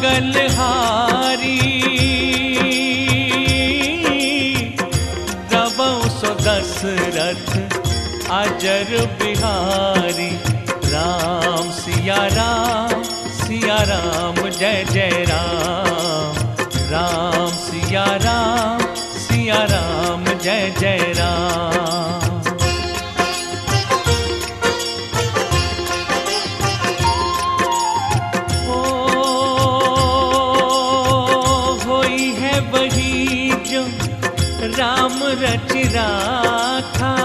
मंगलहारी द्रवौ सो दशरथ अजर बिहारी। राम सिया राम जय जय राम। राम सिया राम जय जय राम। राम रच राखा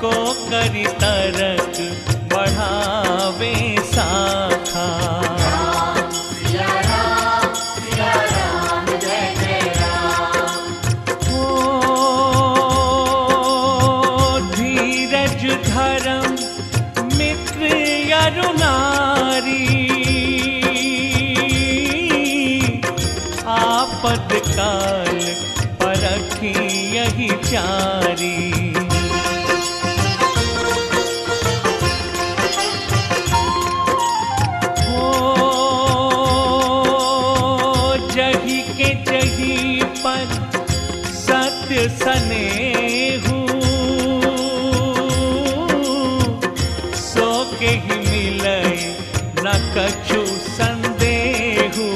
को करी तरक बढ़ावे साखा। राम सिया राम जय जय राम। धीरज धर्म मित्र अरुणारी आपद काल परखी यही चारी। हो जही के जही पर सत्य स्नेहु सो के ही मिले न कछु संदेहु।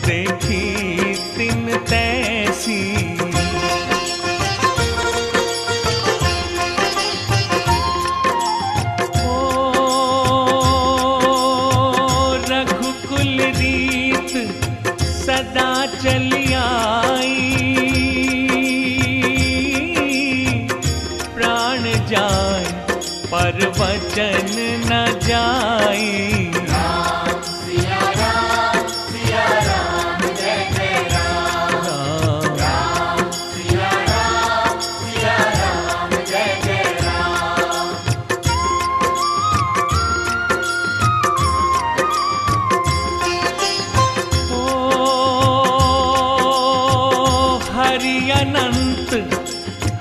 देखी तिन तैसी रघुकुल रीत सदा चली आई। प्राण जाए पर वचन न जाई। अनंत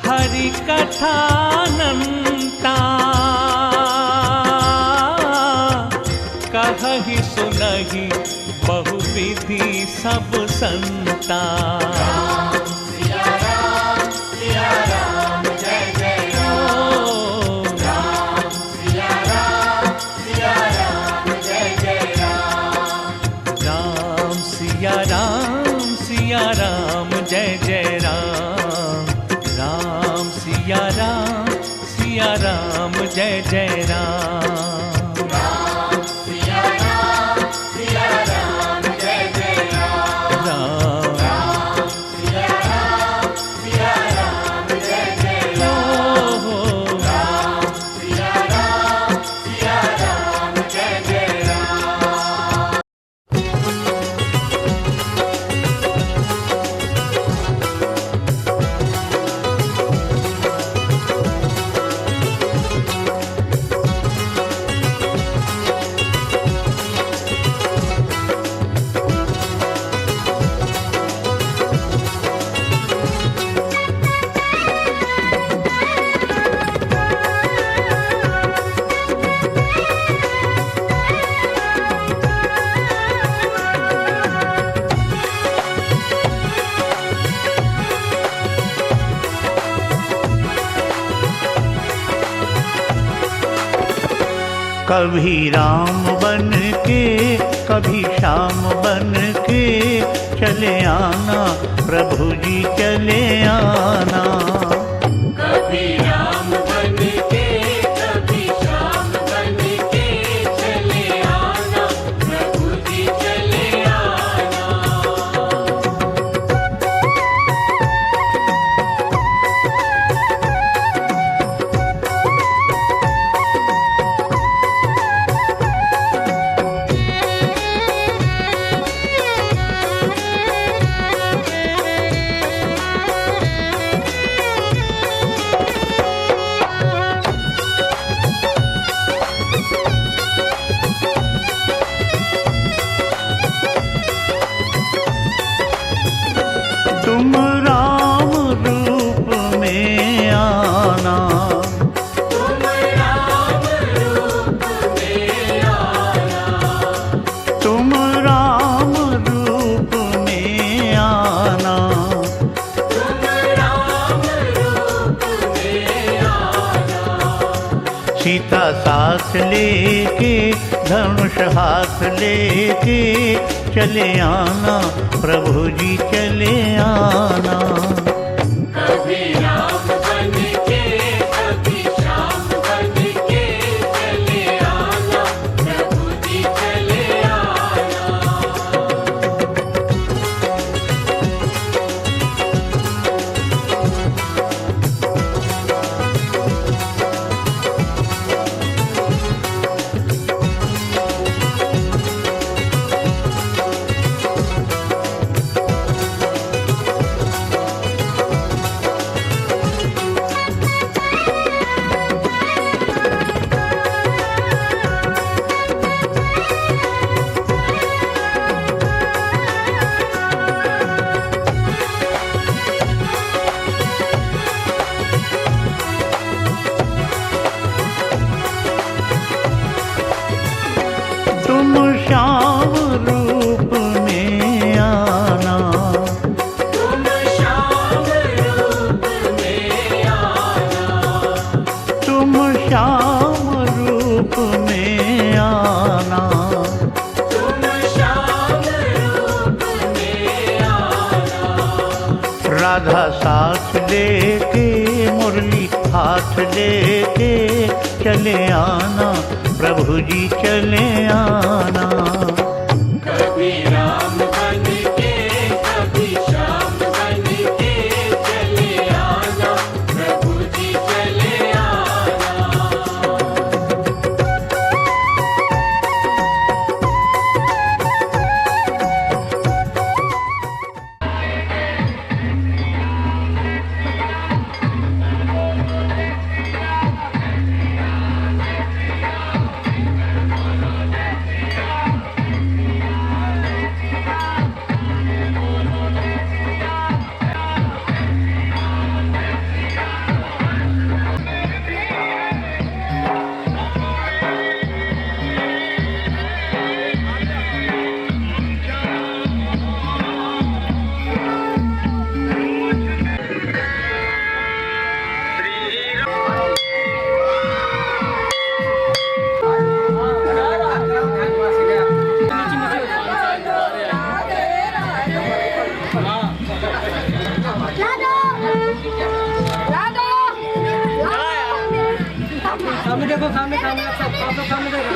हरि कथानंता कहहि सुनहि बहुविधि सब संता। राम सिया राम जय जय राम। राम सिया राम जय जय राम। राम सिया राम जय जय राम। राम सिया राम जय जय राम। राम सिया राम जय जय राम। राम सिया राम जय जय राम। राम सिया राम जय जय राम। कभी राम बन के कभी श्याम बन के चले आना प्रभु जी चले आना। कभी राम बन के कभी श्याम बन के चले आना प्रभु जी चले आना। सीता साथ लेके धनुष हाथ लेके चले आना प्रभु जी चले आना। कभी राम बन के कभी श्याम बन के चले आना प्रभु जी चले आना। तुम श्याम रूप में आना, तुम श्याम रूप में आना। तुम श्याम रूप में आना। तुम श्याम रूप में आना। राधा साथ लेके मुरली हाथ लेके चले आना प्रभु जी चले आना। कभी राम बन के कभी श्याम बन के चले आना प्रभु जी चले आना। सामने देखो, सामने सामने सब सामने देखो।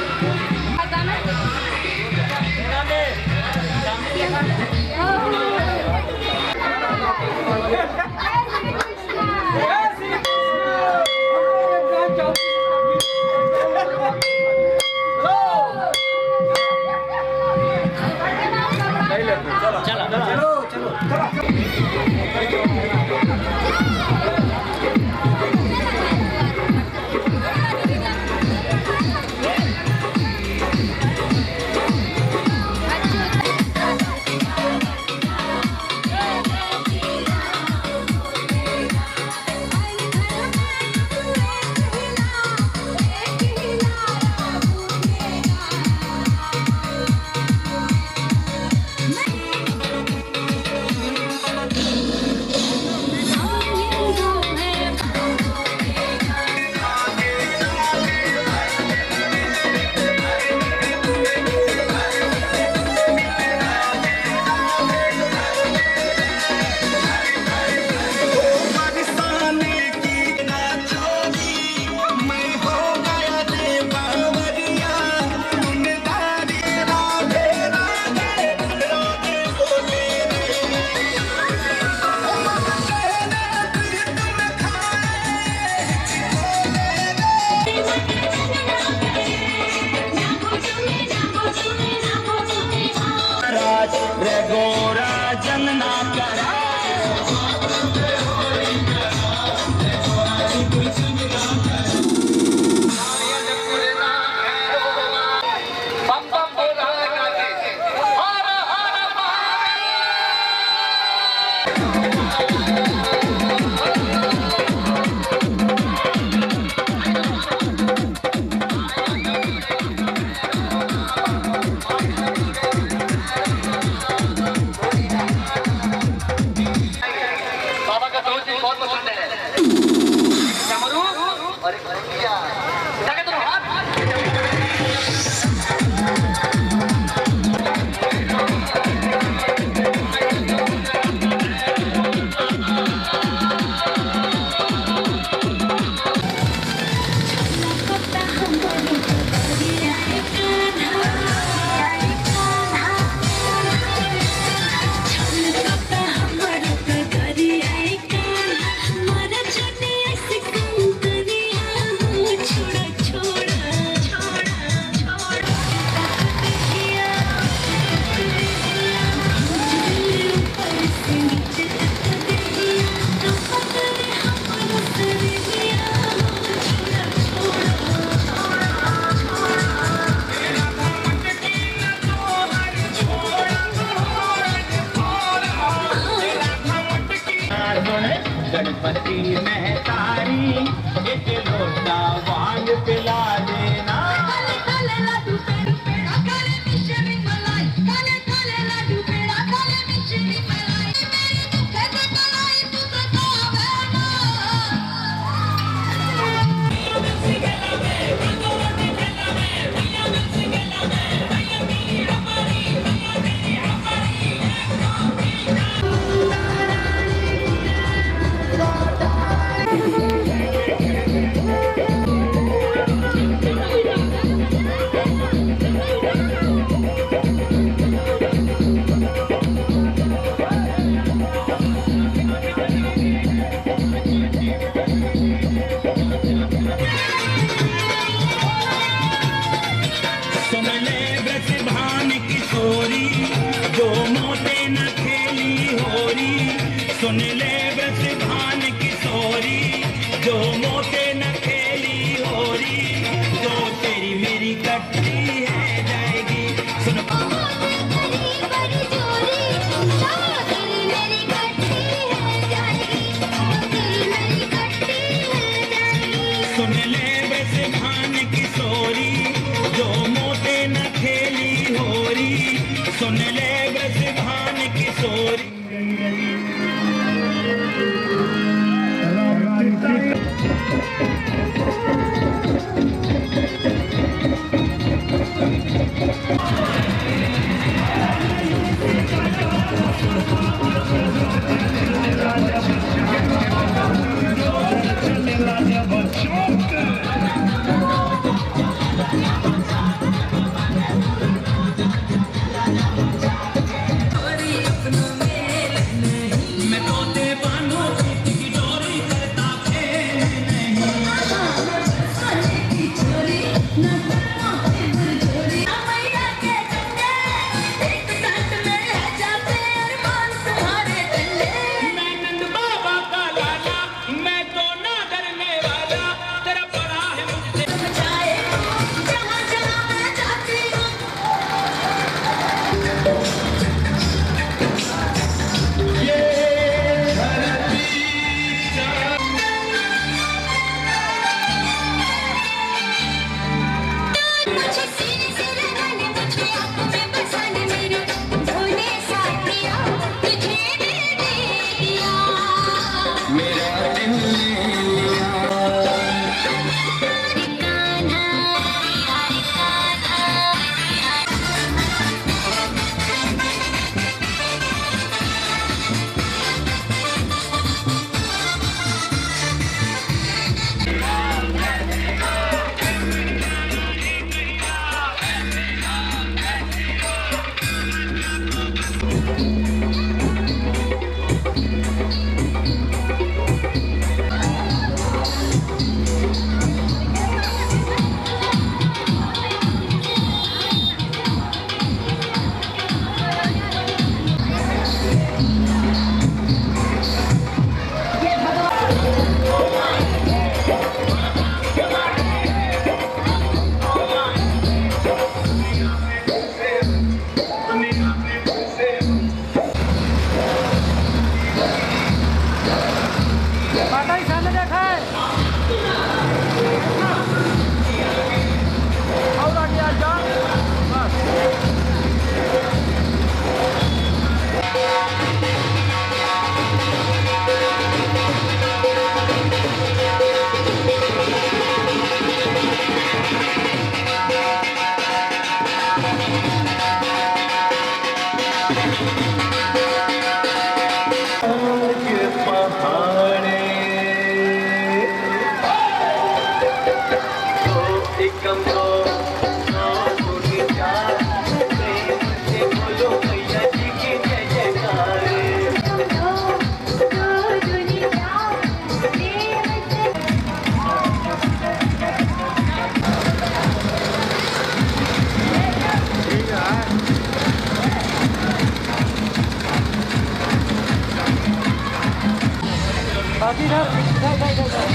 और एक भैया क्या कहते हो गणपति महतारी एक लोटा वांग पिला देना। काले काले लाडू पेड़ा काले मिश्री मलाई, काले काले लाडू पेड़ा काले मिश्री मलाई, मेरी दुखे से कलाई तू तो खावे ना। बाकी इधर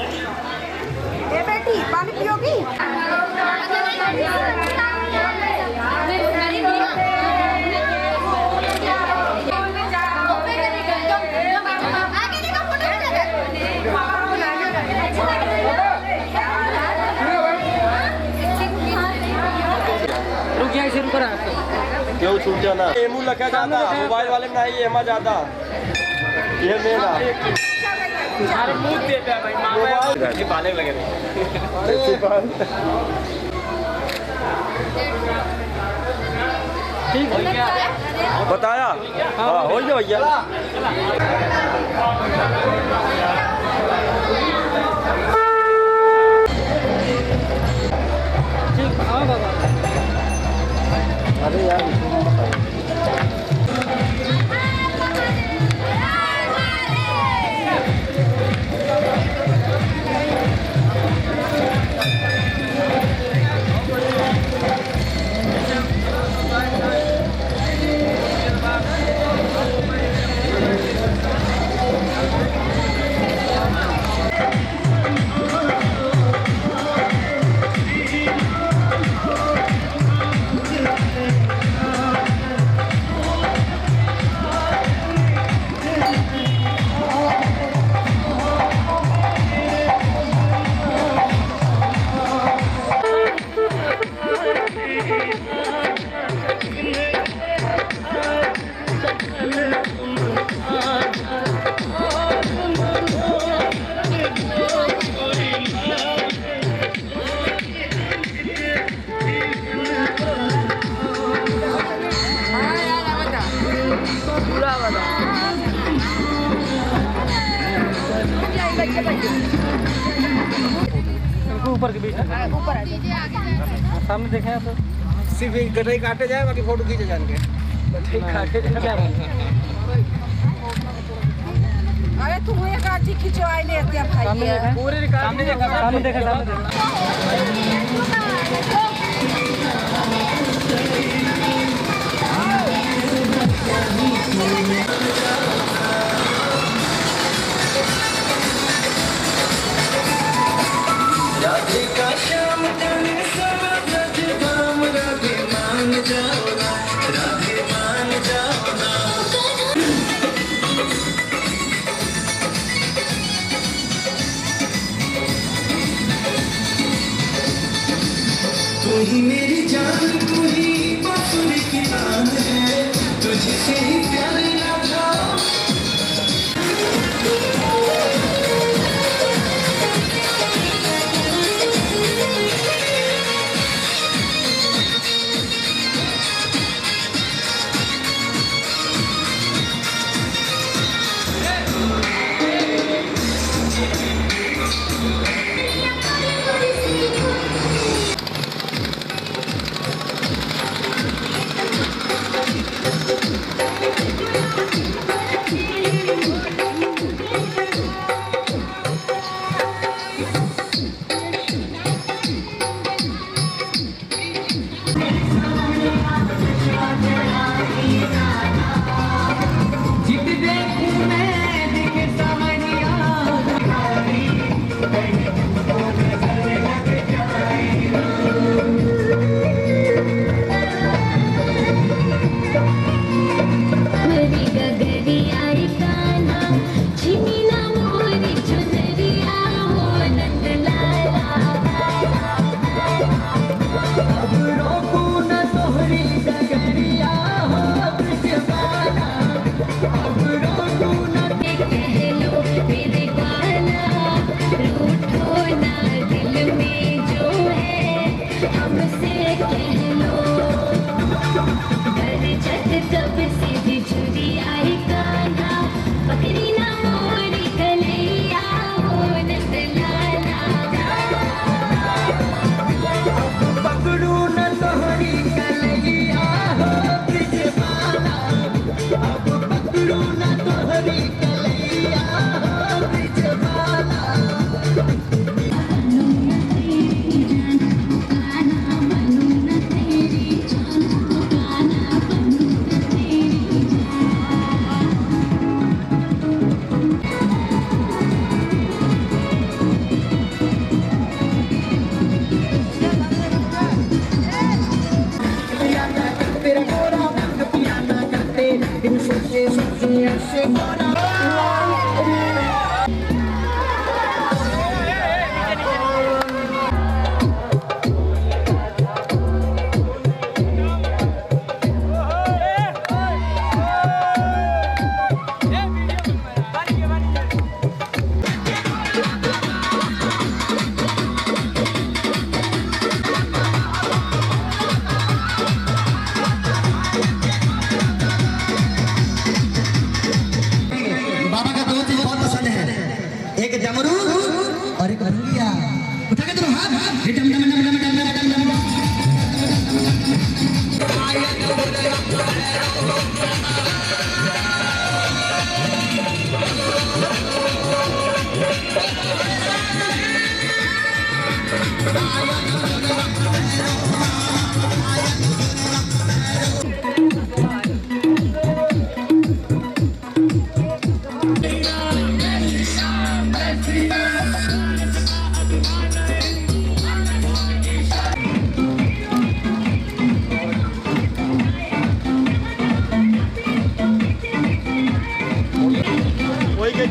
ए बेटी पानी पियोगी? शुरू करा क्यों छूट जाना एमू लगा जाता मोबाइल वाले में नहीं एमा जाता ये मेरा अरे मुंह देता है भाई मामा ये बाले लगे ठीक हो गया बताया हां हो गया भैया ठीक हां बाबा अरे यार ऊपर के बीच ऊपर सामने देखें आप सिर्फ एक गटाई काटे जाए बाकी फोटो खींचे जाएंगे अरे तुम एक आठी खिंचवाई लेते हैं भाई पूरे सामने देखा ही मेरी जान तू ही बांसुरी की तान है तुझसे ही प्यार लगा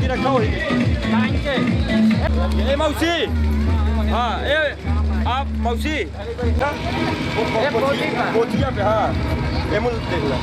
रखा हो ए मौसी हाँ ए आप मौसी पोथिया पे हाँ एमुल देख लो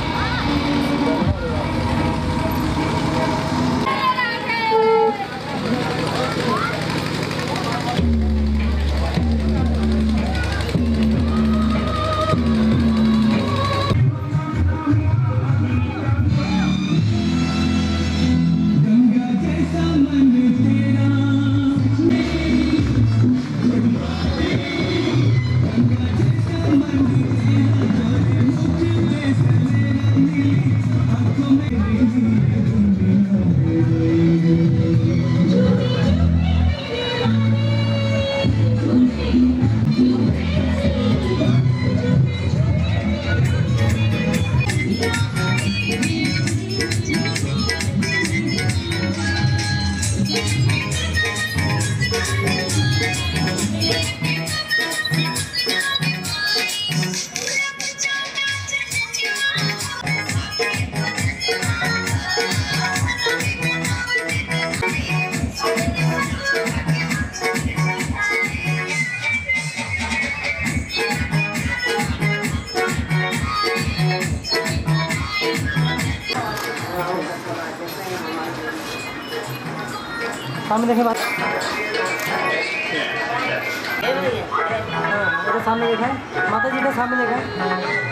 सामने देखें बात मेरे सामने देखा है माता जी का सामने देखा है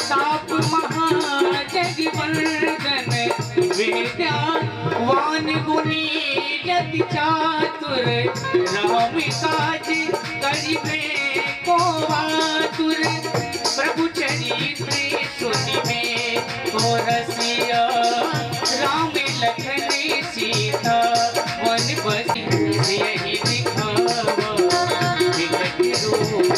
ताप महाजगवंदन विद्यावान गुणी यति चातुर राम काज करिबे को आतुर प्रभु चरित्र सुनिबे को रसिया राम लखन सीता वन बसी यही दिखावा विकट रूप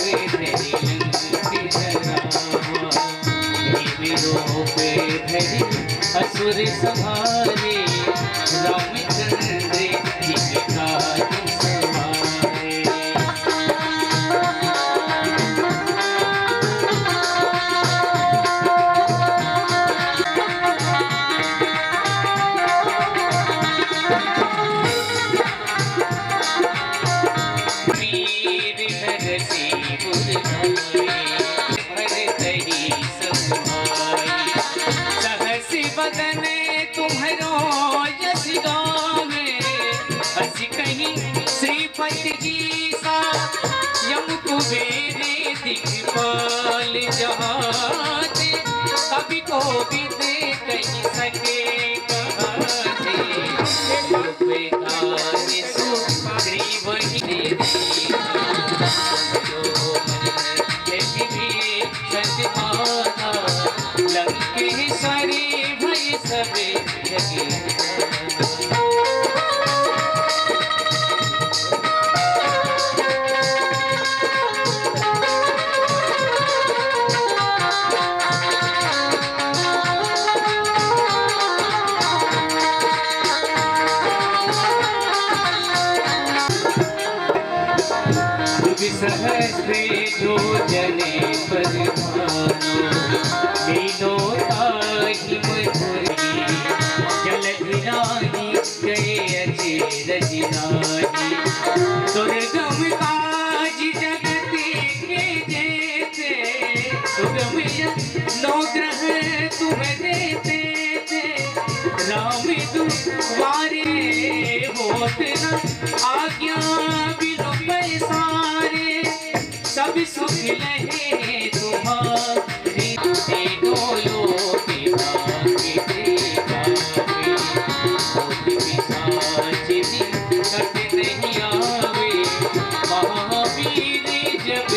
धरि असुर संहारे रामचंद्र जी काज सवारे वीर नरसी बदन तुम्हारो यश गावे हंसी कहीं श्रीपति जी सा यम कुबेरे दिखपाल जहाते कभी को भी दे कहीं सके कहाते सुग्रीव ही दे लंकेश्वरी सबे जगे सहस्रे जो जने परिभानो मीनो ताहि मधुरी जल गिराही गए अचे रजनाही दुर्गम काज जगत के जेते सुगम नो ग्रह तुम देते थे राम दुआरे होत न आज्ञा बिनु पैसारे सब सुख लहे तुम्हारी डोलो पिताके कट नहीं आवे महावीर जब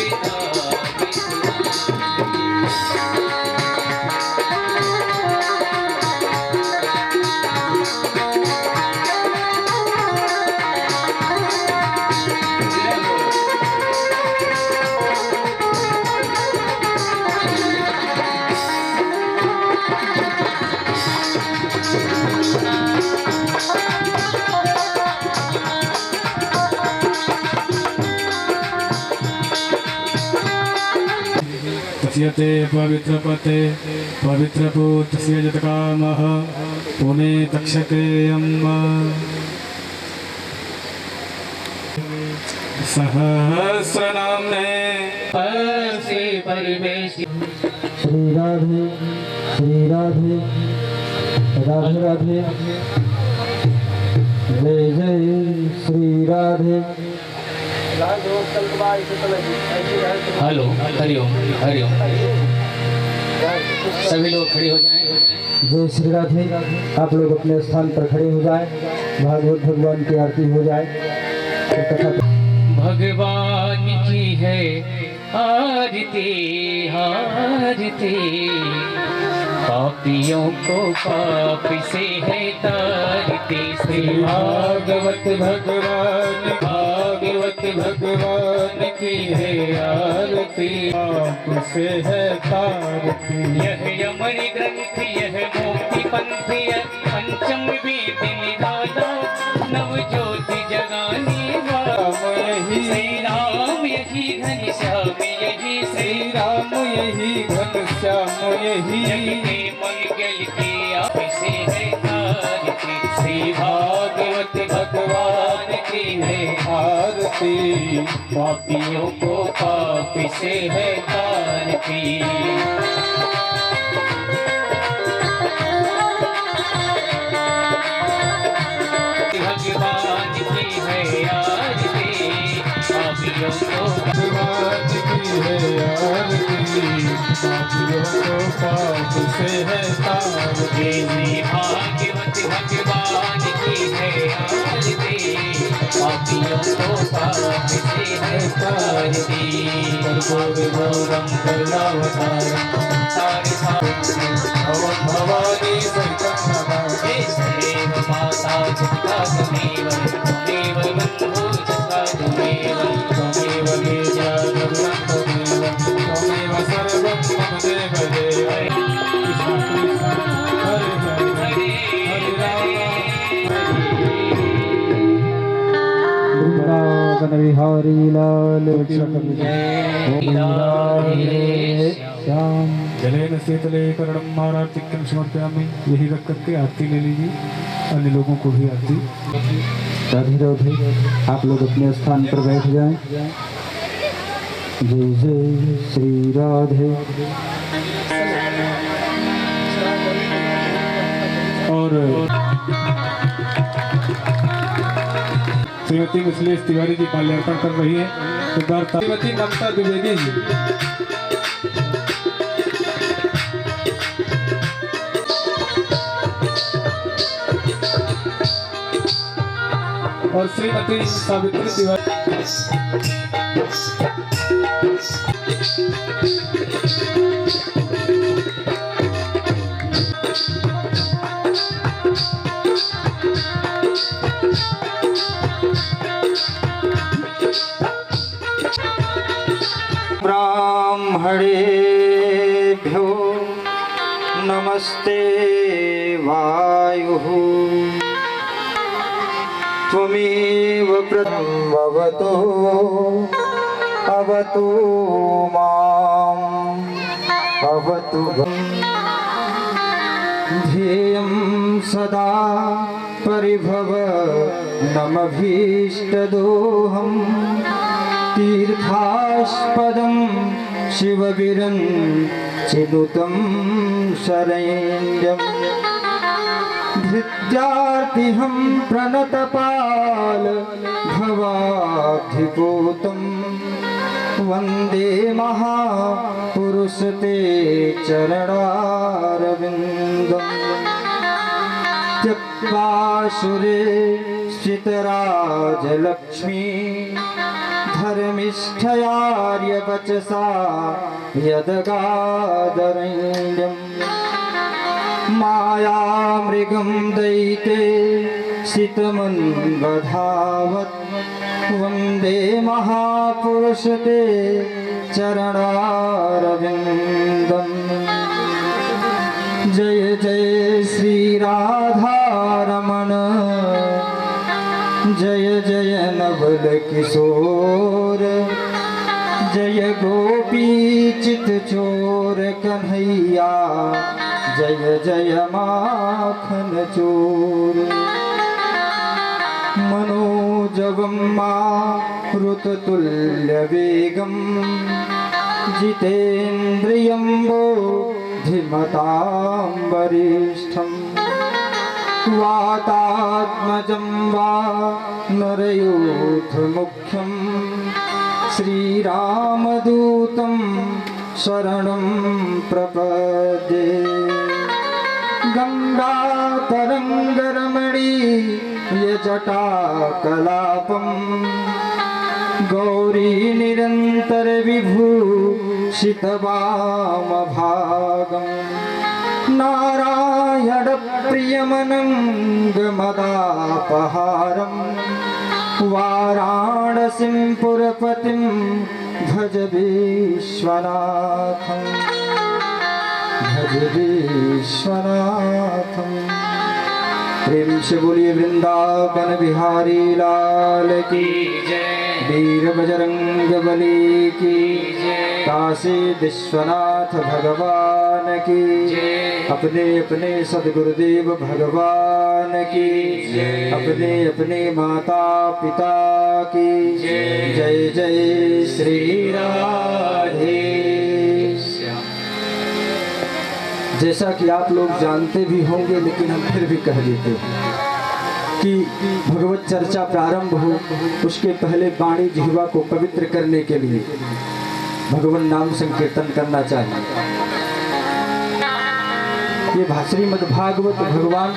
यते पवित्र पते पवित्र पुत्रस्य जतकामः पुने तक्षते अम्मा सहस्रनाम्ने परसे परिवेश श्री राधे राधे राधे जय जय श्री राधे। हेलो हरिओम हरिओम सभी लोग खड़े हो जाएं। जय श्री राधे। आप लोग अपने स्थान पर खड़े हो जाएं। भागवत भगवान की आरती हो जाए। भगवान की है आरती आरती पापियों को पाप से है तारती। श्री भागवत भगवान भागवत भगवान की है आरती, आपसे है तारती। यह अमर ग्रंथ यह मोक्ति पंथ यह पंचम वेद निराला, नव ज्योति जगाने वाला श्री राम यही घनश्याम यही श्री राम यही घनश्याम यही मंगल की आपसे है तारती। श्री भागवत भगवान की है आरती, पापियों को पाप से है तारती। भगवान की है आरती, पापियों को भगवान की है आरती, पापियों को पाप से है तारती। भाग्यवत भगवान की है आरती, पापियों को पाप से है तारती। कर्पूरगौरं करुणावतारं भवानी सहितं नमामि। देव माता चित्ता त्वमेव देव बन्धु चित्ता त्वमेव त्वमेव गिरिजानन्दं त्वमेव त्वमेव सर्वं मम देव देव। कृष्ण कृष्ण हरे हरे हरे हरे राम वृंदावन बिहारी लाल श्याम। जलेन शीतले करणं मारार्तिक्यं समर्पयामि। यही रख करके आरती ले लीजिए, अन्य लोगों को भी आरती। राधे राधे। आप लोग अपने स्थान पर बैठ जाएं। जय जय श्री राधे। और श्रीमती मिथिलेश तिवारी जी माल्यार्पण कर रही है। श्रीमती ममता द्विवेदी जी। और श्रीमती सावित्री तिवारी। ब्राह्मणेभ्यो नमस्ते वायुः, त्वमेव प्रथमवतो अवतु माम् अवतु ध्येयं सदा परिभवनमभीष्टदोहम् तीर्थास्पदं शिवविरञ्चिनुतं शरण्यम् धृत्यार्तिहं प्रणतपाल भवाब्धिपूतं वन्दे महापुरुष ते चरणारविन्दम् त्यक्त्वा सुरे स्थितराजलक्ष्मी धर्मिष्ठयार्यवचसा यदगादरण्यम् मायामृगं दैते सितमन्वधावत् वन्दे महापुरुष ते चरणारविन्दम् जय जय श्री राधारमण जय जय नवल किशोर जय गोपी चित चोर कन्हैया जय जय माखन चोर मनोजवं मारुततुल्यवेगं जितेन्द्रियं बुद्धिमतां वरिष्ठम् वातात्मजं वा नरयूथमुख्यं श्रीरामदूतं शरणं प्रपद्ये गङ्गातरङ्गरमणीयजटाकलापं गौरीनिरन्तरविभूषितवामभागम् नारायणप्रियमनङ्गमदापहारं वाराणसीं पुरपतिं भज विश्वनाथं, भज विश्वनाथं। प्रेम से बोलिए वृंदावन बिहारी लाल की जय, वीर बजरंग बली की जय, काशी विश्वनाथ भगवान की जय। अपने अपने सदगुरुदेव भगवान की जय। अपने अपने माता पिता की जय। जय जय श्री राधे। जैसा कि आप लोग जानते भी होंगे लेकिन हम फिर भी कह देते हैं कि भगवत चर्चा प्रारंभ हो उसके पहले वाणी जिह्वा को पवित्र करने के लिए भगवान नाम संकीर्तन करना चाहिए। ये श्रीमद् भागवत भगवान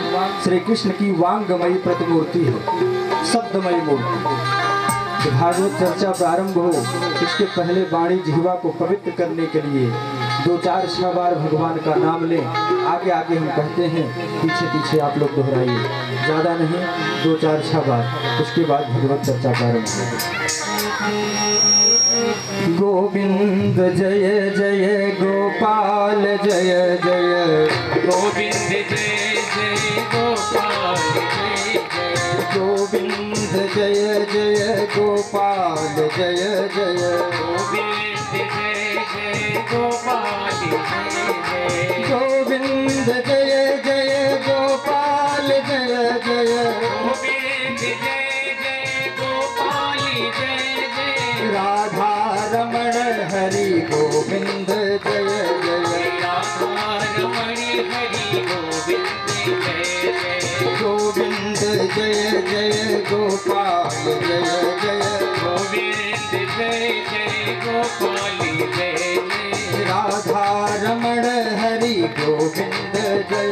श्री कृष्ण की वांगमयी प्रतिमूर्ति है, शब्दमयी मूर्ति। भागवत चर्चा प्रारंभ हो इसके पहले वाणी जिह्वा को पवित्र करने के लिए 2-4 बार भगवान का नाम लें। आगे आगे हम कहते हैं, पीछे पीछे आप लोग दोहराइए, ज़्यादा नहीं, 2-4 बार। उसके बाद भगवत चर्चा प्रारंभ हो। गोविंद जय जय गोपाल जय जय, गोविंद जय जय गोपाल जय जय, गोविंद जय जय गोपाल जय जय, गोविंद जय जय गोपाल जय जय, गोविंद जय जय गोपाल जय जय, गोविंद जय जय गोपाल जय जय, राधा रमण हरि गोविंद जय जय, राधा रमण हरि गोविंद जय जय, गोविंद जय जय गोपाल जय जय, गोविंद जय जय गोपाल जय जय, राधा रमण हरि गोविंद जय जय,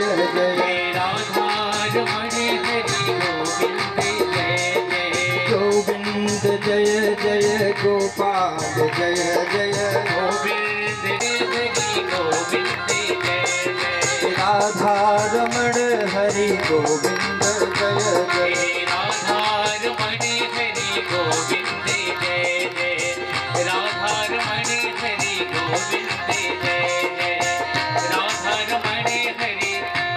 राधा रमण हरि गोविंद जय जय, गोविंद जय जय गोपाल जय जय, गोविंद जय गोविंद जय जय, राधा रमण हरि गोविंद जय जय, राधा रमण हरि गोविंद जय जय, राधा रमण हरि गोविंद जय जय, राधा रमण हरि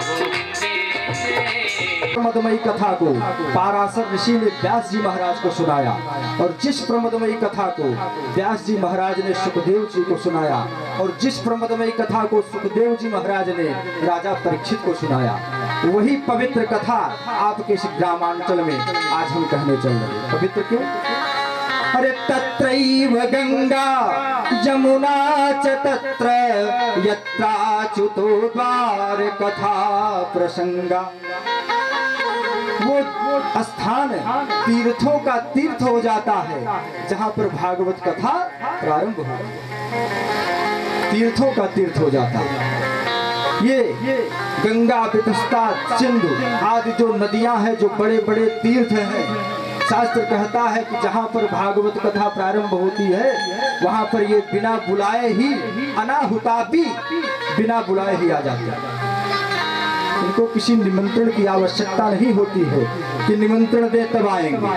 गोविंद जय। प्रमदमयी कथा को पाराशर ऋषि ने व्यास जी महाराज को सुनाया, और जिस प्रमदमयी कथा को व्यास जी महाराज ने सुखदेव जी को सुनाया, और जिस प्रमदमयी कथा को सुखदेव जी महाराज ने राजा परीक्षित को सुनाया, वही पवित्र कथा आपके इस ग्रामांचल में आज हम कहने चल रहे हैं। पवित्र क्यों? अरे तत्रैव गंगा जमुना च तत्र यत्राच्युतो द्वार कथा प्रसंगा। वो स्थान तीर्थों का तीर्थ हो जाता है जहाँ पर भागवत कथा प्रारंभ हो, तीर्थों का तीर्थ हो जाता है। ये गंगा, वितस्ता, सिंधु आदि जो नदियां हैं, जो बड़े बड़े तीर्थ हैं, शास्त्र कहता है कि जहाँ पर भागवत कथा प्रारंभ होती है वहाँ पर ये बिना बुलाए ही, अनाहुता भी बिना बुलाए ही आ जाते हैं। इनको किसी निमंत्रण की आवश्यकता नहीं होती है कि निमंत्रण दे तब आएंगे,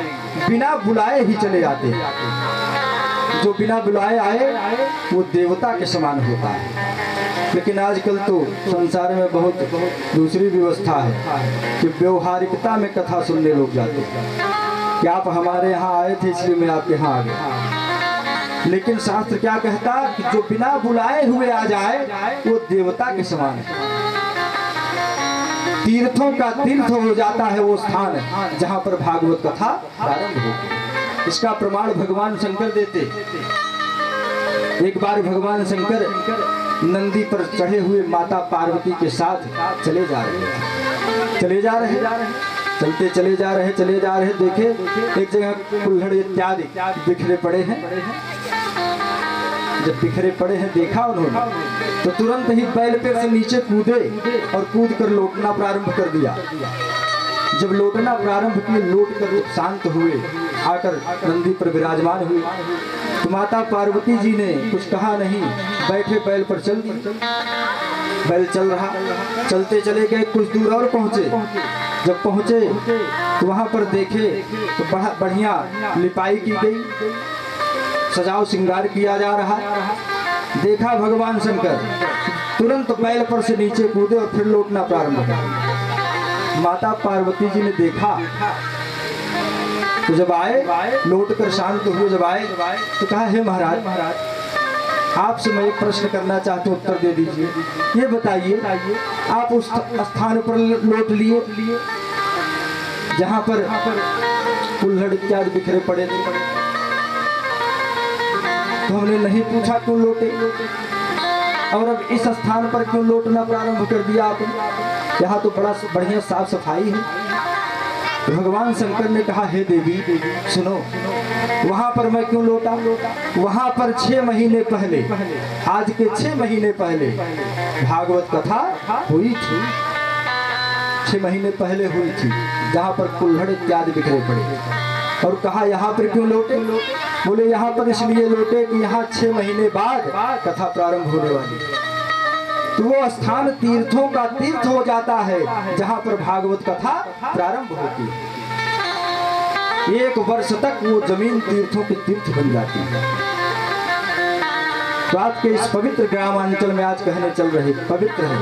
बिना बुलाए ही चले आते हैं। जो बिना बुलाए आए वो देवता के समान होता है। लेकिन आजकल तो संसार में बहुत दूसरी व्यवस्था है कि व्यवहारिकता में कथा सुनने लोग जाते हैं कि आप हमारे यहाँ आए थे इसलिए मैं आपके यहाँ आ गया। लेकिन शास्त्र क्या कहता कि जो बिना बुलाए हुए आ जाए वो देवता के समान है। तीर्थों का तीर्थ हो जाता है वो स्थान जहाँ पर भागवत कथा प्रारंभ होती है। इसका प्रमाण भगवान शंकर देते। एक बार भगवान शंकर नंदी पर चढ़े हुए माता पार्वती के साथ चले जा रहे, चलते चले जा रहे, देखे एक जगह कुल्हड़ इत्यादि बिखरे पड़े हैं। जब बिखरे पड़े हैं देखा उन्होंने तो तुरंत ही बैल पे से नीचे कूदे और कूद कर लौटना प्रारंभ कर दिया। जब लौटना प्रारंभ किए, लौट कर शांत हुए, आकर नंदी पर विराजमान हुए तो तो माता पार्वती जी ने कुछ कहा नहीं, बैठे बैल पर चल दी। बैल चल रहा, चलते चले गए, कुछ दूर और पहुंचे। जब पहुंचे तो वहां पर देखे तो बढ़िया लिपाई की गई, सजाव श्रृंगार किया जा रहा। देखा भगवान शंकर, तुरंत बैल पर से नीचे कूदे और फिर लौटना प्रारंभ किया। माता पार्वती जी ने देखा तो जब आए, लौट कर शांत हुए, जब आए तो कहा, हे महाराज, आपसे मैं एक प्रश्न करना चाहता हूँ, उत्तर दे दीजिए। ये बताइए, आप उस स्थान पर लौट लिए जहाँ पर कुल्हड़ इत्यादि बिखरे पड़े थे, तो हमने नहीं पूछा क्यों लौटे, और अब इस स्थान पर क्यों लौटना प्रारंभ कर दिया आपने? यहाँ तो बड़ा बढ़िया साफ सफाई है। तो भगवान शंकर ने कहा, हे देवी सुनो, वहां पर मैं क्यों लौटा? वहां पर 6 महीने पहले, आज के 6 महीने पहले भागवत कथा हुई थी। 6 महीने पहले हुई थी, जहां पर कुल्हड़ इत्यादि बिखरे पड़े। और कहा, यहाँ पर क्यों लौटे? बोले, यहाँ पर इसलिए लौटे कि यहाँ 6 महीने बाद कथा प्रारंभ होने वाली है। तो वो स्थान तीर्थों का तीर्थ हो जाता है जहां पर भागवत कथा प्रारंभ होती है। 1 वर्ष तक वो जमीन तीर्थों के तीर्थ बन जाती है। तो आज के इस पवित्र ग्रामांचल में आज कहने चल रहे, पवित्र है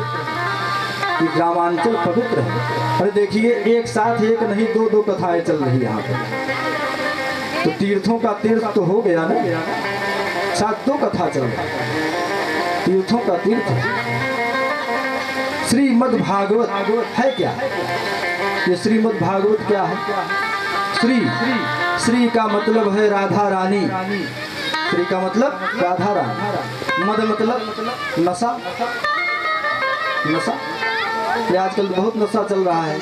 ये ग्रामांचल, पवित्र है। अरे देखिए, एक साथ एक नहीं 2-2 कथाएं चल रही यहाँ पर। तो तीर्थों का तीर्थ तो हो गया ना, साथ 2 कथा चल रही, तीर्थों का तीर्थ। श्रीमद् भागवत है क्या? ये श्रीमद् भागवत क्या है? श्री का मतलब है राधा रानी। श्री का मतलब राधा रानी। मद मतलब नशा। नशा, ये आजकल बहुत नशा चल रहा है,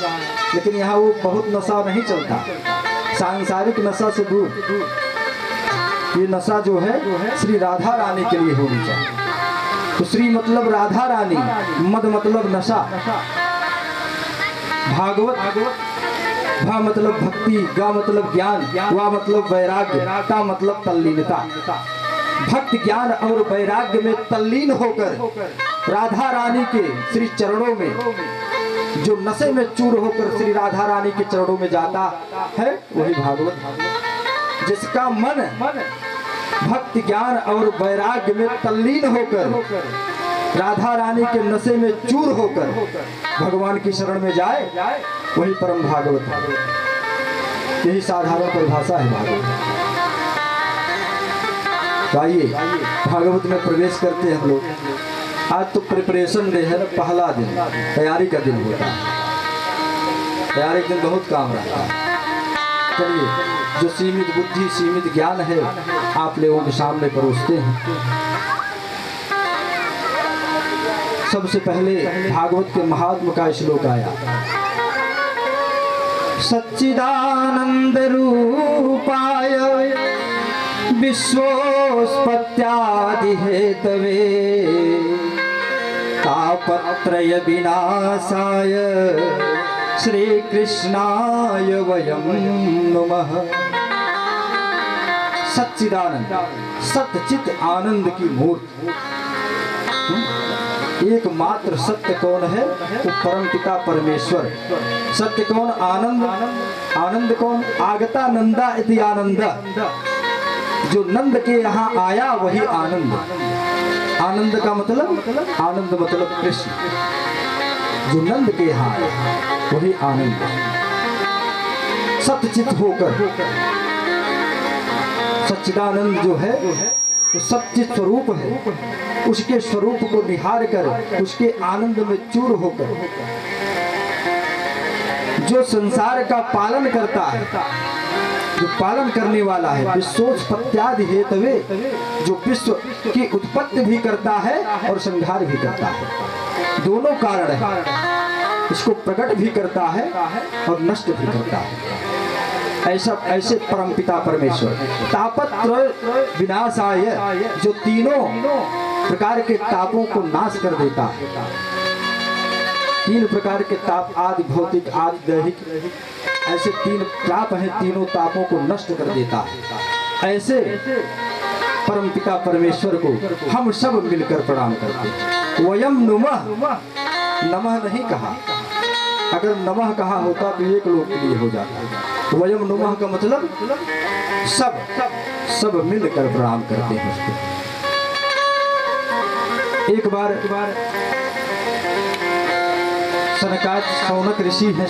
लेकिन यहाँ वो बहुत नशा नहीं चलता। सांसारिक नशा से दूर ये नशा जो है श्री राधा रानी के लिए होनी चाहिए। तो श्री मतलब राधा रानी, मद मतलब नशा, भागवत भा मतलब भक्ति, गा मतलब ज्ञान, वा मतलब वैराग्य, ता मतलब तल्लीनता। भक्त ज्ञान और वैराग्य में तल्लीन होकर राधा रानी के श्री चरणों में, जो नशे में चूर होकर श्री राधा रानी के चरणों में जाता है, वही भागवत। जिसका मन भक्ति ज्ञान और वैराग्य में तल्लीन होकर राधा रानी के नशे में चूर होकर भगवान की शरण में जाए, वही परम भागवत है। यही साधारण परिभाषा है भागवत। तो आइए भागवत में प्रवेश करते हैं हम लोग। आज तो प्रिपरेशन डे है, पहला दिन, तैयारी का दिन होता है। तैयारी के दिन बहुत काम रहता है। चलिए, जो सीमित बुद्धि सीमित ज्ञान है आप लोगों के सामने परोसते हैं। सबसे पहले भागवत के महात्म का श्लोक आया, सच्चिदानंद रूपाय विश्वोत्पत्त्यादि हेतवे तापत्रय विनाशाय श्री कृष्णाय वयं नमः। सच्चिदानंद, सत्यचित आनंद की मूर्ति। एकमात्र सत्य कौन है? वो परम पिता परमेश्वर। सत्य कौन? आनंद। आनंद कौन? आगता नंदा इति आनंद। जो नंद के यहाँ आया वही आनंद। आनंद का मतलब, आनंद मतलब कृष्ण। जो नंद के यहाँ आया वही आनंद। सत्यचित होकर सच्चिदानंद जो है वो सच्चित स्वरूप है। उसके स्वरूप को निहार कर, उसके आनंद में चूर होकर जो संसार का पालन करता है, जो पालन करने वाला है, विश्वोत्पत्त्यादि हेतवे, जो विश्व की उत्पत्ति भी करता है और संहार भी करता है। दोनों कारण है, इसको प्रकट भी करता है और नष्ट भी करता है। ऐसे परमपिता परमेश्वर। तापत्रय विनाशाय, जो तीनों प्रकार के तापों को नाश कर देता है। 3 प्रकार के ताप, आदि भौतिक, आदि दैहिक, ऐसे 3 ताप हैं, तीनों तापों को नष्ट कर देता है। ऐसे परमपिता परमेश्वर को हम सब मिलकर प्रणाम करते हैं। वयम नुमः, नमः नहीं कहा, अगर नमः कहा होता तो एक लोग के लिए हो जाता। वयम नुमः का मतलब सब मिलकर प्रणाम करते हैं उसको। एक बार सनकाद शौनक ऋषि है,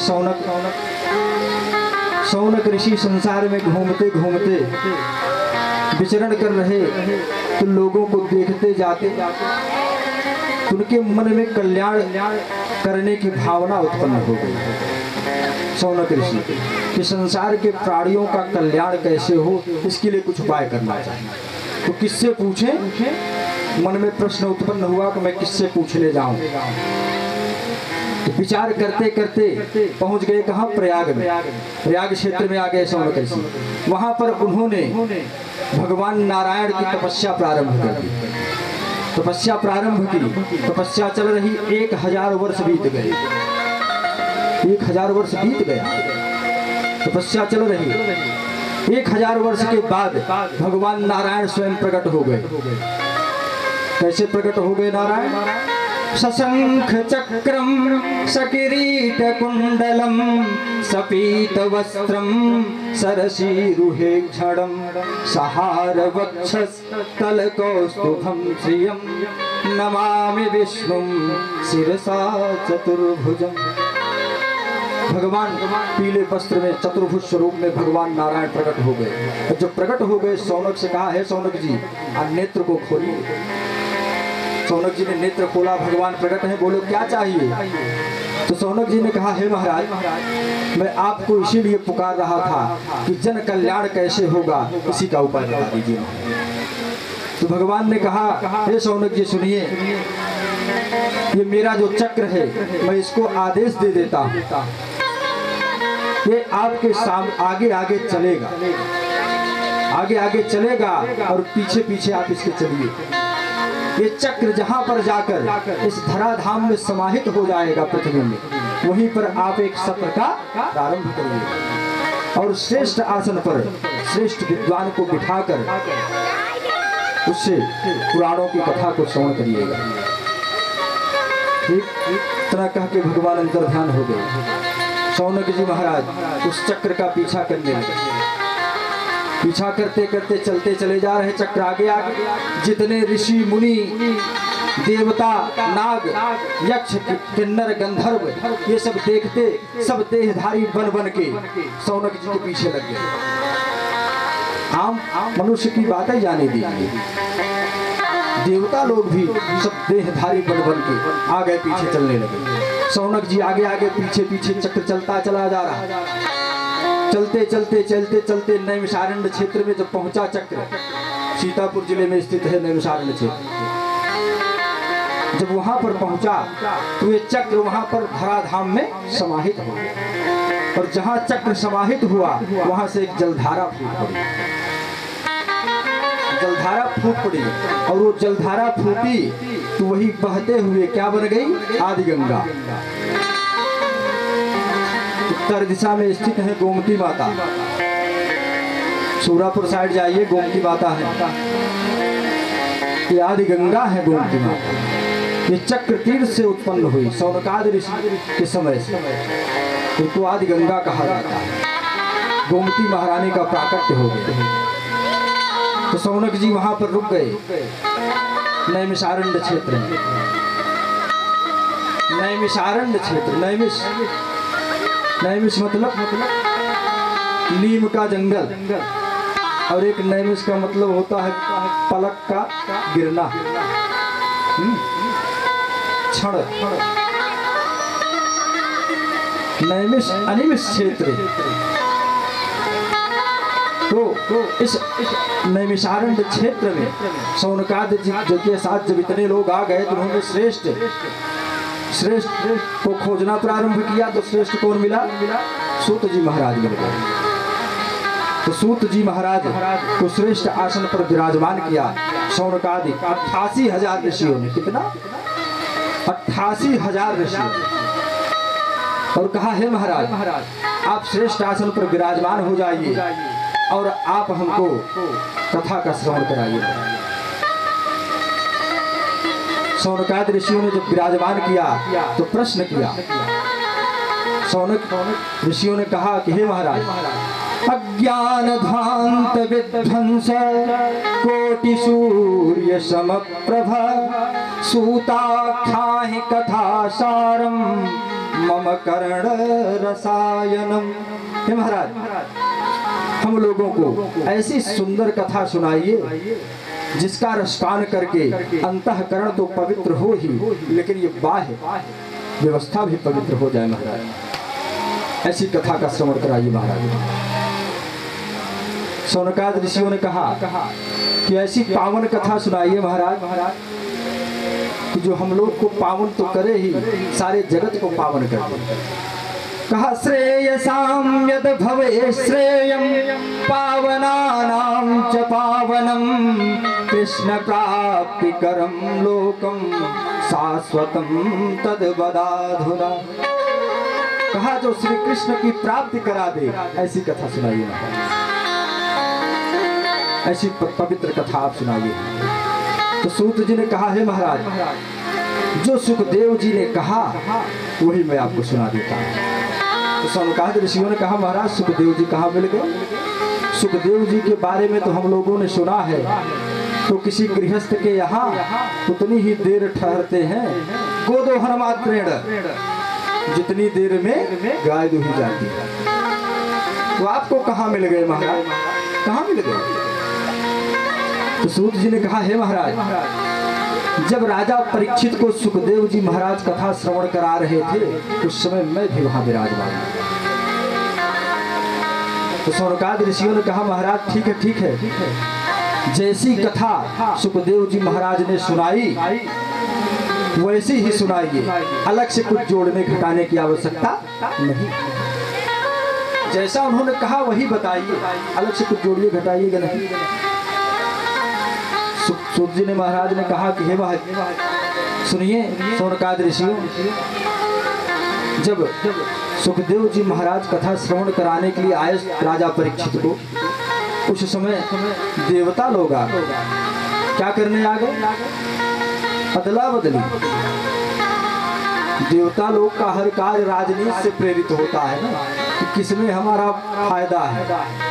शौनक ऋषि संसार में घूमते घूमते विचरण कर रहे तो लोगों को देखते जाते तो उनके मन में कल्याण करने की भावना उत्पन्न हो गई। शौनक ऋषि कि संसार के प्राणियों का कल्याण कैसे हो, इसके लिए कुछ उपाय करना चाहिए। तो किससे पूछें? मन में प्रश्न उत्पन्न हुआ कि मैं किससे पूछने जाऊं। तो विचार करते करते पहुंच गए कहाँ? प्रयाग में। प्रयाग क्षेत्र में आ गए शौनक ऋषि। वहां पर उन्होंने भगवान नारायण की तपस्या प्रारंभ कर दी। तपस्या प्रारंभ की, तपस्या चल रही, 1000 वर्ष बीत गए। 1000 वर्ष बीत गया, तपस्या चल रही। 1000 वर्ष के बाद भगवान नारायण स्वयं प्रकट हो गए। कैसे प्रकट हो गए नारायण? सशंख चक्रम सकिरीट कुंडलम सपीत वस्त्रम सरसीरुहे क्षणम सहार वक्षस तल कौस्तुभम श्रियम नमामि विष्णुम शिरसा चतुर्भुजम। भगवान पीले वस्त्र में चतुर्भुज स्वरूप में भगवान नारायण प्रकट हो गए। जब प्रकट हो गए शौनक से कहा, है शौनक जी आप नेत्र को खोलिए। शौनक जी ने नेत्र खोला, भगवान प्रकट है, बोलो क्या चाहिए? तो शौनक जी ने कहा, हे महाराज मैं आपको इसीलिए पुकार रहा था कि जन कल्याण कैसे होगा इसी का उपाय बता दीजिए। तो भगवान ने कहा, हे शौनक जी सुनिए, ये मेरा जो चक्र है मैं इसको आदेश दे देता हूँ, ये आपके सामने आगे आगे चलेगा, आगे आगे चलेगा और पीछे पीछे आप इसके चलिए। ये चक्र जहां पर जाकर इस धराधाम में समाहित हो जाएगा पृथ्वी में, वहीं पर आप एक सत्र का प्रारंभ करिए और श्रेष्ठ आसन पर श्रेष्ठ विद्वान को बिठाकर उससे पुराणों की कथा को श्रवण करिएगा। ठीक इतना कह के भगवान अंतर ध्यान हो गए। शौनक जी महाराज उस चक्र का पीछा करने लगे। पीछा करते करते चलते चले जा रहे, चक्र आगे आगे। जितने ऋषि मुनि देवता नाग यक्ष किन्नर गंधर्व ये सब देखते, सब देहधारी बन बन के शौनक जी के पीछे लग गए। आम मनुष्य की बातें जाने दीजिए, देवता लोग भी सब देहधारी बन बन के आगे पीछे चलने लगे। शौनक जी आगे आगे पीछे पीछे चक्र चलता चला जा रहा। चलते चलते चलते चलते नैमिषारण्य क्षेत्र में जब पहुंचा चक्र, सीतापुर जिले में स्थित है नैमिषारण्य क्षेत्र। जब वहां पर पहुंचा तो ये चक्र वहां पर धराधाम में समाहित हो गया और जहां चक्र समाहित हुआ वहां से एक जलधारा फूट पड़ी। जलधारा फूट पड़ी और वो जलधारा फूटी तो वही बहते हुए क्या बन गई? आदि गंगा। उत्तर दिशा में स्थित है गोमती माता। सूरापुर साइड जाइए, गोमती माता है, ये आदि गंगा है गोमती माता। ये चक्र तीर्थ से उत्पन्न हुई शौनकादि ऋषि के समय से, इनको आदि गंगा कहा जाता है। गोमती महारानी का प्राकट्य हो गया। तो शौनक जी वहां पर रुक गए नैमिषारण्य क्षेत्र में। नैमिषारण्य क्षेत्र, नैमिष मतलब नीम का जंगल, और एक नैमिष का मतलब होता है पलक का गिरना, क्षण। नैमिष अनिमिष क्षेत्र। तो इस नैमिषारण्य क्षेत्र में शौनकादि जी के साथ जब इतने लोग आ गए तो उन्होंने श्रेष्ठ को खोजना प्रारंभ किया। तो श्रेष्ठ कौन मिला? सूत जी महाराज मिल गए। तो सूत जी महाराज को श्रेष्ठ आसन पर विराजमान किया शौनकादि 88,000 ऋषियों ने। कितना? 88,000 ऋषियों ने। और कहा, हे महाराज आप श्रेष्ठ आसन पर विराजमान हो जाइए और आप हमको कथा का श्रवण कराइए। शौनकादि ऋषियों ने जब विराजमान किया तो प्रश्न किया। शौनक ऋषियों ने कहा कि हे महाराज, अज्ञान ध्वांत विध्वंस कोटि सूर्य समप्रभ सूताख्याहि कथा सारम मम कर्ण रसायनम। हे महाराज, हम लोगों को ऐसी सुंदर कथा सुनाइए जिसका रसपान करके अंतःकरण तो पवित्र हो ही, लेकिन ये बाह्य व्यवस्था भी पवित्र हो जाए। महाराज ऐसी कथा का श्रवण कराइए। महाराज शौनकादि ऋषियों ने कहा कि ऐसी पावन कथा सुनाइए महाराज कि जो हम लोग को पावन तो करे ही, सारे जगत को पावन कर दे। कहा श्रेयसां यद भवे श्रेयं पावनानां च पावनं कृष्ण प्राप्तिकरं लोकं शाश्वतं तद वदाधुना। कहा जो श्री कृष्ण की प्राप्ति करा दे, ऐसी कथा सुनाइए महाराज, ऐसी पवित्र कथा आप सुनाइए। तो सूत जी ने कहा, हे महाराज, जो सुखदेव जी ने कहा वही मैं आपको सुना देता हूँ। तो शौनकादि ऋषियों ने कहा, महाराज सुखदेव जी कहाँ मिल गए? सुखदेव जी के बारे में तो हम लोगों ने सुना है, तो किसी गृहस्थ के यहाँ उतनी ही देर ठहरते हैं गोदोहन मात्रेण, जितनी देर में गाय दूही जाती है। तो आपको कहाँ मिल गए महाराज, कहाँ मिल गए? तो सूत जी ने कहा, हे महाराज, जब राजा परीक्षित को सुखदेव जी महाराज कथा श्रवण करा रहे थे उस समय मैं भी वहां विराजमान। तो शौनकादि ऋषियों ने कहा, महाराज ठीक है ठीक है, जैसी कथा सुखदेव जी महाराज ने सुनाई वैसी ही सुनाइए, अलग से कुछ जोड़ने घटाने की आवश्यकता नहीं। जैसा उन्होंने कहा वही बताइए, अलग से कुछ जोड़िए घटाइएगा नहीं। सूत जी ने महाराज ने कहा कि हे भाई सुनिए शौनकादि ऋषियों, जब सुखदेव जी महाराज कथा श्रवण कराने के लिए आए राजा परीक्षित को, उस समय देवता लोग आ गए। क्या करने आ गए? अदला बदली। देवता लोग का हर कार्य राजनीति से प्रेरित होता है ना, कि किसमें हमारा फायदा है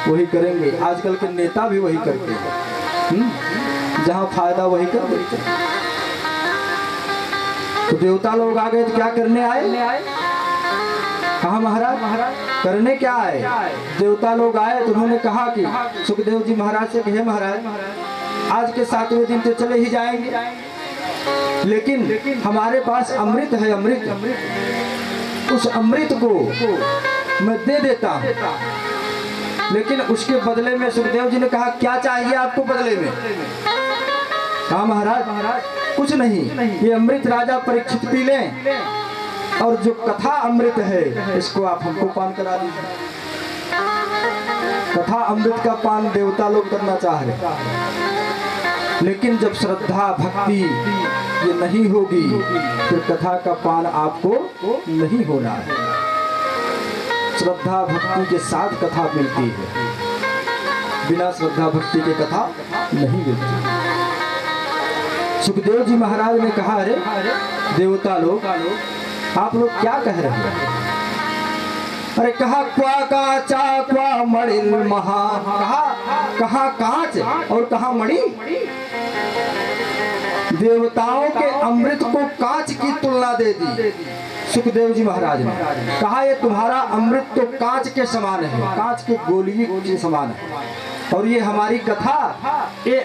वही करेंगे। आजकल के नेता भी वही करते हैं, जहाँ फायदा वही कर देते। तो देवता लोग आ गए तो क्या करने आए? कहा महाराज करने क्या आए? देवता लोग आए तो उन्होंने कहा कि सुखदेव जी महाराज से, हे महाराज, आज के 7वें दिन तो चले ही जाएंगे, लेकिन हमारे पास अमृत है, अमृत, उस अमृत को मैं दे देता हूँ, लेकिन उसके बदले में सुखदेव जी ने कहा, क्या चाहिए आपको बदले में? कहा महाराज कुछ नहीं, ये अमृत राजा परीक्षित पी लें, और जो कथा अमृत है इसको आप हमको पान करा दीजिए। कथा अमृत का पान देवता लोग करना चाह रहे, लेकिन जब श्रद्धा भक्ति ये नहीं होगी फिर कथा का पान आपको नहीं होना है। श्रद्धा भक्ति के साथ कथा मिलती है, बिना श्रद्धा भक्ति के कथा नहीं मिलती। सुखदेव जी महाराज ने कहा, अरे देवता लोग आप लोग क्या कह रहे हैं? अरे कहा क्वा काचा क्वा मणिल महा, कहा कांच और कहा मणि। देवताओं के अमृत को कांच की तुलना दे दी सुखदेव जी महाराज ने। कहा ये तुम्हारा अमृत तो कांच के समान है, कांच के गोली के समान है, और ये हमारी कथा ये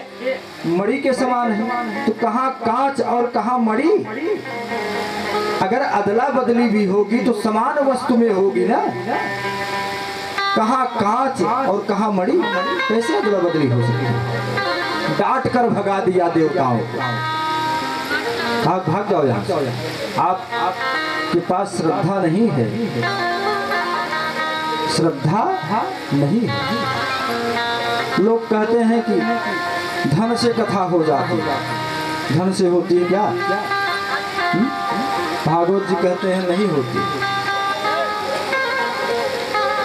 मणि के समान है। तो कहाँ कांच और कहाँ मणि? अगर अदला बदली भी होगी तो समान वस्तु में होगी ना। कहाँ कांच और कहाँ मणि, कैसे अदला बदली हो सकती? डांट कर भगा दिया देवताओं को, भाग जाओ यहाँ से, आपके पास श्रद्धा नहीं है, श्रद्धा नहीं है। लोग कहते हैं कि धन से कथा हो जाती है, धन से होती है क्या? भागवत जी कहते हैं नहीं होती।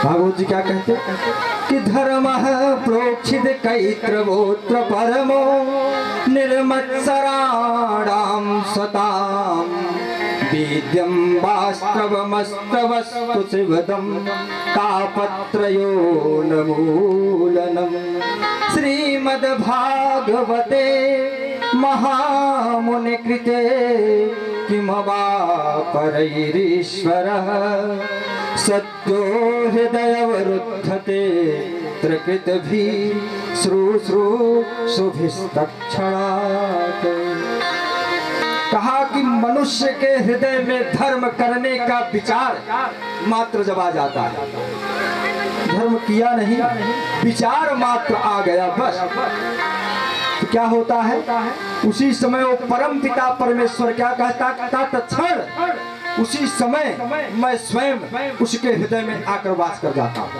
भागवत जी क्या कहते हैं? कि धर्म प्रोक्षित कैत्रवोत्र परमो निर्मत्सराणां सतां वेद्यं वास्त्रवमस्त्रवस्तु शिवदं तापत्रयो नमूलनम् श्रीमद्भागवते महामुनिकृते किमवापरैरीश्वरः सत्यो हृदयवरुद्धते त्रिकृतभिः शुभिस्तक्षणात्। कहा कि मनुष्य के हृदय में धर्म करने का विचार मात्र जब आ जाता है, धर्म किया नहीं, विचार मात्र आ गया बस, तो क्या होता है? उसी समय वो परम पिता परमेश्वर क्या कहता तत्क्षण उसी समय मैं स्वयं उसके हृदय में आकर वास कर जाता हूँ।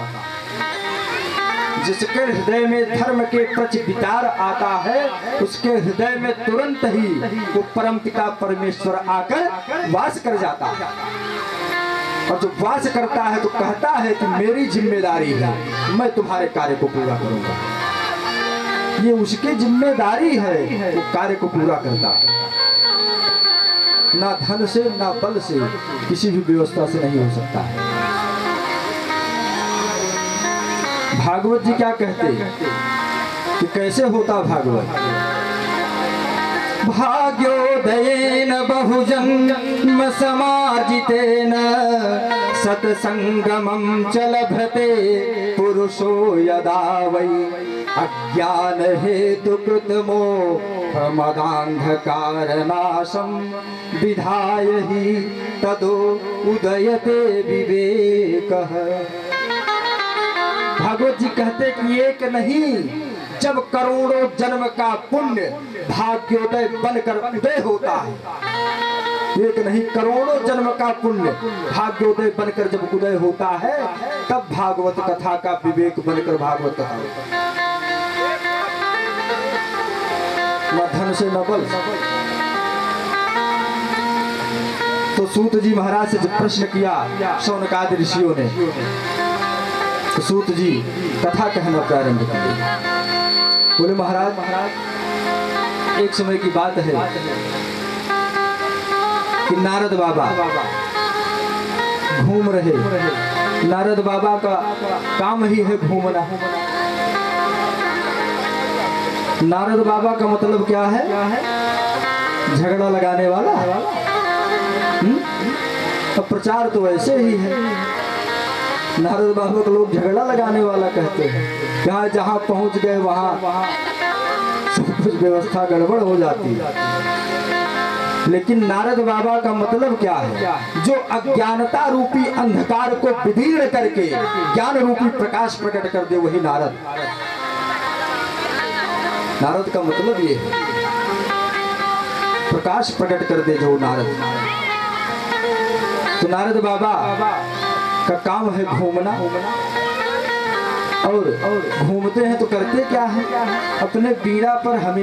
जिसके हृदय में धर्म के प्रति विचार आता है उसके हृदय में तुरंत ही वो परम पिता परमेश्वर आकर वास कर जाता है। और जो वास करता है तो कहता है कि मेरी जिम्मेदारी है, मैं तुम्हारे कार्य को पूरा करूंगा। ये उसकी जिम्मेदारी है, वो कार्य को पूरा करता है। ना धन से ना बल से किसी भी व्यवस्था से नहीं हो सकता है। भागवत जी क्या कहते हैं कि कैसे होता भागवत? भाग्योदयेन बहुजन्म समार्जितेन सत्संगमं च लभते पुरुषो यदा वै अज्ञान हेतु कृतमोहमदान्धकारनाशं विधाय हि तदो उदयते विवेकः। भागवत जी कहते कि एक नहीं, जब करोड़ों जन्म का पुण्य भाग्योदय बनकर उदय होता है, एक नहीं करोड़ों जन्म का पुण्य भाग्योदय बनकर जब उदय होता है, तब भागवत कथा का विवेक बनकर भागवत कथा होता है। न धन से न बल। तो सूत जी महाराज से जब प्रश्न किया शौनकादि ऋषियों ने, तो सूत जी कथा कहना प्रारंभ किए। बोले महाराज, एक समय की बात है कि नारद बाबा घूम रहे। नारद बाबा का काम ही है घूमना। नारद बाबा का मतलब क्या है? झगड़ा लगाने वाला। अब प्रचार तो ऐसे ही है। नारद बाबा को लोग झगड़ा लगाने वाला कहते हैं। जहाँ जहाँ पहुँच गए वहाँ सब कुछ व्यवस्था गड़बड़ हो जाती है। लेकिन नारद बाबा का मतलब क्या है? जो अज्ञानता रूपी अंधकार को विदीर्ण करके ज्ञान रूपी प्रकाश प्रकट कर दे, वही नारद। नारद का मतलब ये है, प्रकाश प्रकट कर दे जो नारद। तो नारद बाबा का काम है घूमना। और घूमते हैं तो करते क्या है? अपने पीड़ा पर हमें